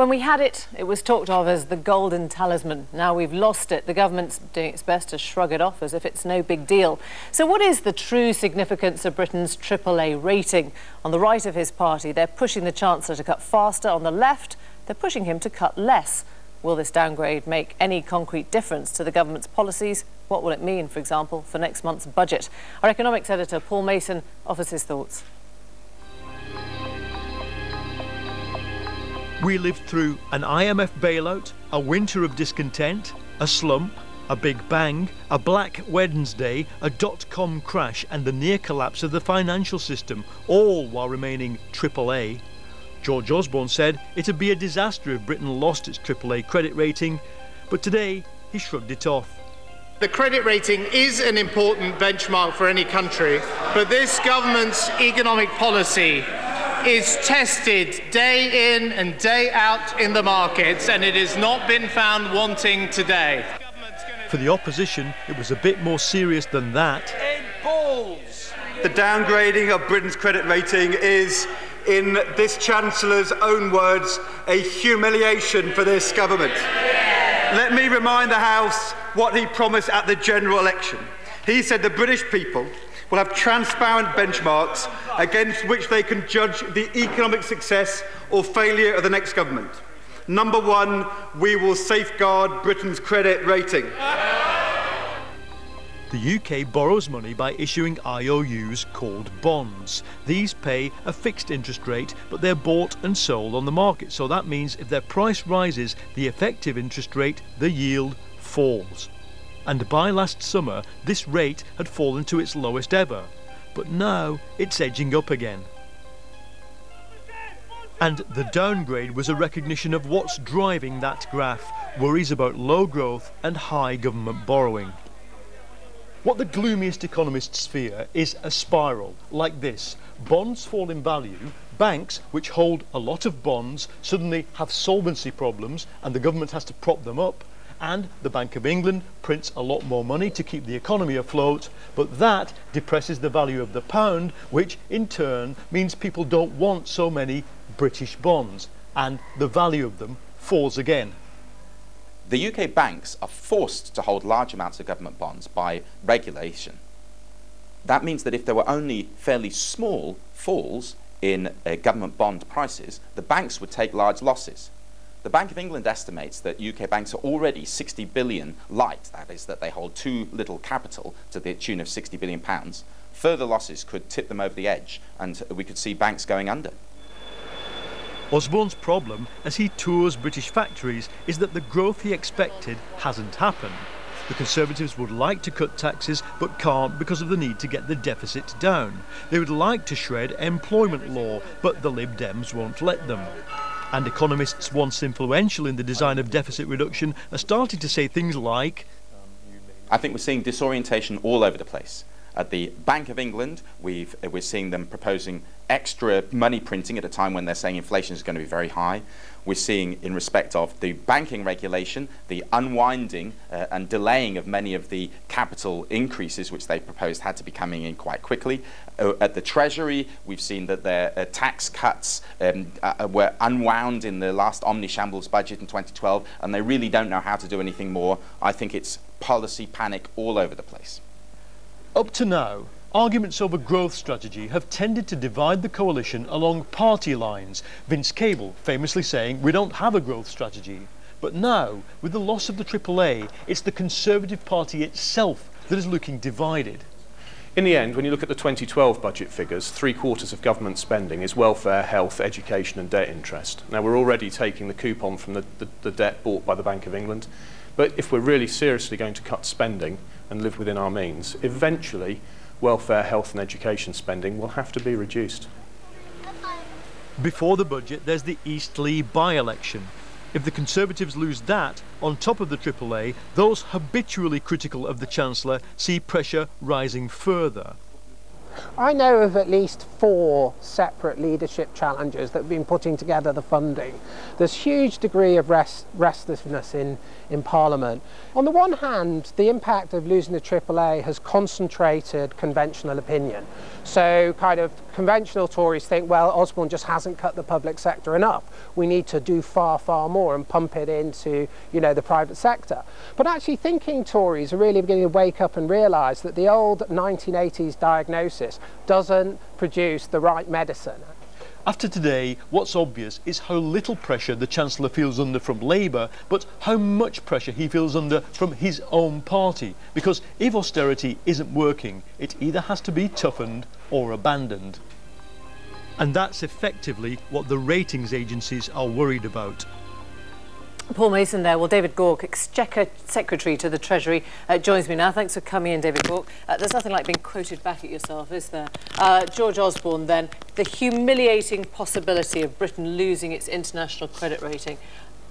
When we had it, it was talked of as the golden talisman. Now we've lost it. The government's doing its best to shrug it off as if it's no big deal. So what is the true significance of Britain's AAA rating? On the right of his party, they're pushing the Chancellor to cut faster. On the left, they're pushing him to cut less. Will this downgrade make any concrete difference to the government's policies? What will it mean, for example, for next month's budget? Our economics editor, Paul Mason, offers his thoughts. We lived through an IMF bailout, a winter of discontent, a slump, a big bang, a Black Wednesday, a dot-com crash and the near collapse of the financial system, all while remaining AAA. George Osborne said it'd be a disaster if Britain lost its AAA credit rating, but today he shrugged it off. The credit rating is an important benchmark for any country, but this government's economic policy is tested day in and day out in the markets, and it has not been found wanting today. For the opposition, it was a bit more serious than that. In balls! The downgrading of Britain's credit rating is, in this Chancellor's own words, a humiliation for this government. Let me remind the House what he promised at the general election. He said the British people will have transparent benchmarks against which they can judge the economic success or failure of the next government. Number one, we will safeguard Britain's credit rating. The UK borrows money by issuing IOUs called bonds. These pay a fixed interest rate, but they're bought and sold on the market. So that means if their price rises, the effective interest rate, the yield, falls. And by last summer, this rate had fallen to its lowest ever. But now it's edging up again. And the downgrade was a recognition of what's driving that graph, worries about low growth and high government borrowing. What the gloomiest economists fear is a spiral like this. Bonds fall in value, banks, which hold a lot of bonds, suddenly have solvency problems and the government has to prop them up, and the Bank of England prints a lot more money to keep the economy afloat, but that depresses the value of the pound, which in turn means people don't want so many British bonds, and the value of them falls again. The UK banks are forced to hold large amounts of government bonds by regulation. That means that if there were only fairly small falls in government bond prices, the banks would take large losses. The Bank of England estimates that UK banks are already 60 billion light, that is, that they hold too little capital to the tune of £60 billion. Further losses could tip them over the edge, and we could see banks going under. Osborne's problem, as he tours British factories, is that the growth he expected hasn't happened. The Conservatives would like to cut taxes, but can't because of the need to get the deficit down. They would like to shred employment law, but the Lib Dems won't let them. And economists once influential in the design of deficit reduction are starting to say things like, I think we're seeing disorientation all over the place. At the Bank of England, we're seeing them proposing extra money printing at a time when they're saying inflation is going to be very high. We're seeing, in respect of the banking regulation, the unwinding and delaying of many of the capital increases which they proposed had to be coming in quite quickly. At the Treasury, we've seen that their tax cuts were unwound in the last omnishambles budget in 2012, and they really don't know how to do anything more. I think it's policy panic all over the place. Up to now, arguments over growth strategy have tended to divide the coalition along party lines, Vince Cable famously saying we don't have a growth strategy. But now, with the loss of the AAA, it's the Conservative Party itself that is looking divided. In the end, when you look at the 2012 budget figures, 3/4 of government spending is welfare, health, education and debt interest. Now we're already taking the coupon from the debt bought by the Bank of England, but if we're really seriously going to cut spending and live within our means, eventually welfare, health and education spending will have to be reduced. Before the budget, there's the Eastleigh by-election. If the Conservatives lose that, on top of the AAA, those habitually critical of the Chancellor see pressure rising further. I know of at least 4 separate leadership challenges that have been putting together the funding. There's huge degree of restlessness in Parliament. On the one hand, the impact of losing the AAA has concentrated conventional opinion. So kind of conventional Tories think, well, Osborne just hasn't cut the public sector enough. We need to do far, far more and pump it into, you know, the private sector. But actually thinking Tories are really beginning to wake up and realise that the old 1980s diagnosis doesn't produce the right medicine. After today, what's obvious is how little pressure the Chancellor feels under from Labour, but how much pressure he feels under from his own party. Because if austerity isn't working, it either has to be toughened or abandoned. And that's effectively what the ratings agencies are worried about. Paul Mason there. Well, David Gauke, Exchequer Secretary to the Treasury, joins me now. Thanks for coming in, David Gauke. There's nothing like being quoted back at yourself, is there? George Osborne, then, the humiliating possibility of Britain losing its international credit rating.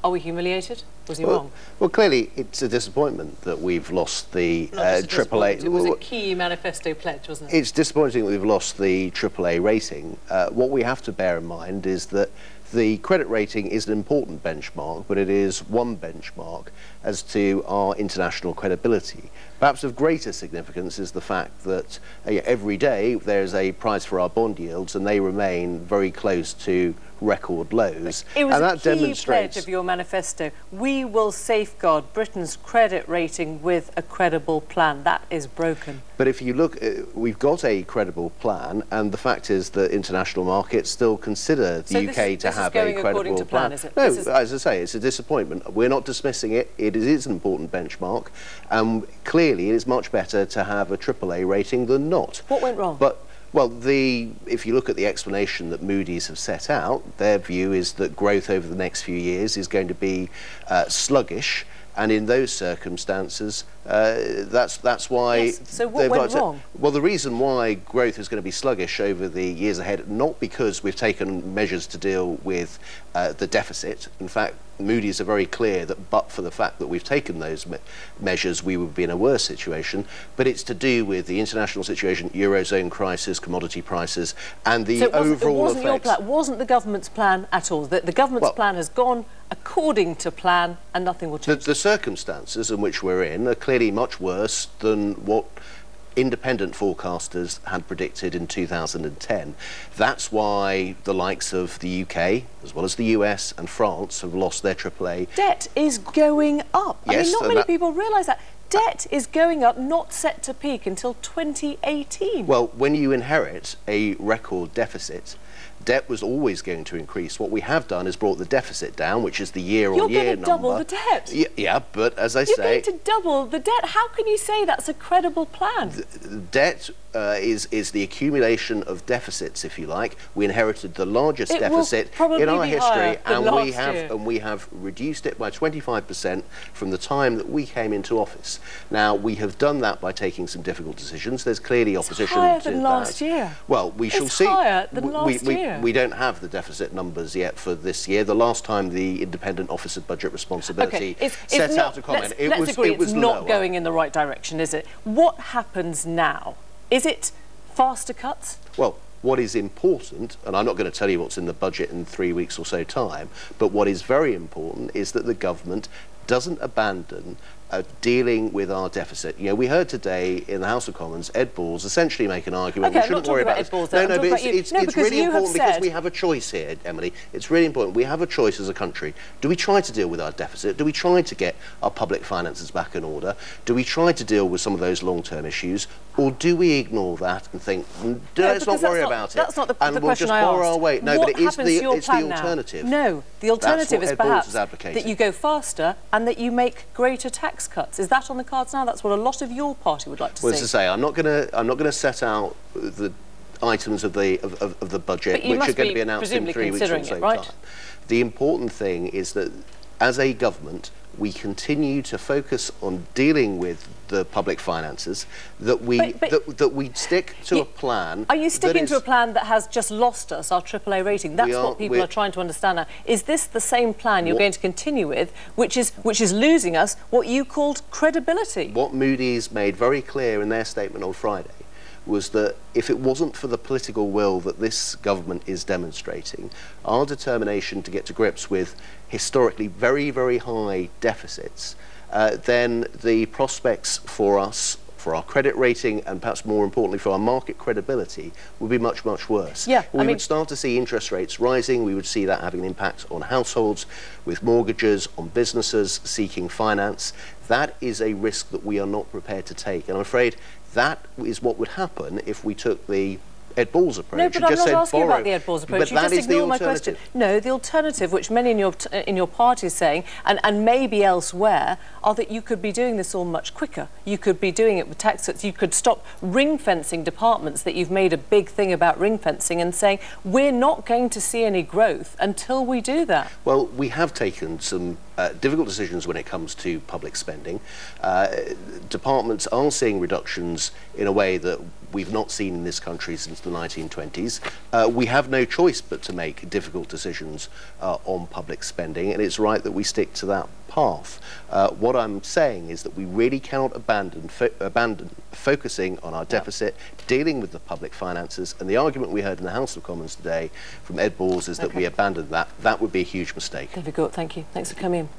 Are we humiliated? Was he wrong? Well, clearly, it's a disappointment that we've lost the AAA. It was a key manifesto pledge, wasn't it? It's disappointing that we've lost the AAA rating. What we have to bear in mind is that the credit rating is an important benchmark, but it is one benchmark as to our international credibility. Perhaps of greater significance is the fact that every day there's a price for our bond yields and they remain very close to record lows. It was and a that key demonstrates pledge of your manifesto. We will safeguard Britain's credit rating with a credible plan. That is broken. But if you look, we've got a credible plan, and the fact is that international markets still consider the UK to have a credible plan. Is it? No, as I say, it's a disappointment. We're not dismissing it. It is an important benchmark. Clearly, it is much better to have a AAA rating than not. What went wrong? Well, if you look at the explanation that Moody's have set out, their view is that growth over the next few years is going to be sluggish, and in those circumstances, that's why. Yes. So what went wrong? Well, the reason why growth is going to be sluggish over the years ahead, not because we've taken measures to deal with the deficit. In fact, Moody's are very clear that but for the fact that we've taken those measures, we would be in a worse situation. But it's to do with the international situation, Eurozone crisis, commodity prices, and the overall effects. Your plan, wasn't the government's plan at all. The government's plan has gone according to plan and nothing will change. The circumstances in which we're in are clearly much worse than what independent forecasters had predicted in 2010. That's why the likes of the UK, as well as the US and France, have lost their AAA. Debt is going up. Yes, I mean, not many people realise that. Debt is going up, not set to peak until 2018. Well, when you inherit a record deficit, debt was always going to increase. What we have done is brought the deficit down, which is the year-on-year number. You're going to double the debt. Yeah, but as I say... You're going to double the debt. How can you say that's a credible plan? Debt is the accumulation of deficits, if you like. We inherited the largest deficit in our history, and we have reduced it by 25% from the time that we came into office. Now, we have done that by taking some difficult decisions. There's clearly opposition to that. It's higher than last year. Well, we shall see. It's higher than last year. We don't have the deficit numbers yet for this year. The last time the Independent Office of Budget Responsibility set out a comment, let's agree it's not going in the right direction, is it? What happens now? Is it faster cuts? Well, what is important, and I'm not going to tell you what's in the budget in 3 weeks or so time, but what is very important is that the government doesn't abandon dealing with our deficit. You know, we heard today in the House of Commons Ed Balls essentially make an argument. Okay, we shouldn't worry about Ed Balls. No, but it's really important because we have a choice here, Emily. It's really important. We have a choice as a country. Do we try to deal with our deficit? Do we try to get our public finances back in order? Do we try to deal with some of those long-term issues? Or do we ignore that and think, let's not worry about it? That's not the question I asked. And we'll just borrow our way. No, but it's the alternative. No, the alternative is perhaps that you go faster and that you make greater tax cuts. Is that on the cards now? That's what a lot of your party would like to see. Well, as I say, I'm not going to set out the items of the budget which are going to be announced in 3 weeks or so time. The important thing is that as a government, we continue to focus on dealing with the public finances, that we stick to a plan. Are you sticking to a plan that has just lost us our AAA rating? That's what people are trying to understand now. Is this the same plan you're going to continue with, which is losing us what you called credibility? What Moody's made very clear in their statement on Friday was that if it wasn't for the political will that this government is demonstrating, our determination to get to grips with historically very, very high deficits, then the prospects for us, for our credit rating, and perhaps more importantly for our market credibility, would be much, much worse. Yeah, we would start to see interest rates rising. We would see that having an impact on households with mortgages, on businesses seeking finance. That is a risk that we are not prepared to take. And I'm afraid that is what would happen if we took the Ed Balls approach. No, but I'm not asking about the Ed Balls approach. But you that just is the ignore my alternative. question. No, the alternative, which many in your party is saying, and maybe elsewhere, are that you could be doing this all much quicker. You could be doing it with tax cuts. You could stop ring-fencing departments that you've made a big thing about ring-fencing and saying, we're not going to see any growth until we do that. Well, we have taken some difficult decisions when it comes to public spending. Departments are seeing reductions in a way that we've not seen in this country since the 1920s. We have no choice but to make difficult decisions on public spending, and it's right that we stick to that path. What I'm saying is that we really cannot abandon focusing on our deficit, dealing with the public finances, and the argument we heard in the House of Commons today from Ed Balls is that we abandon that. That would be a huge mistake. Thank you. Thanks for coming in.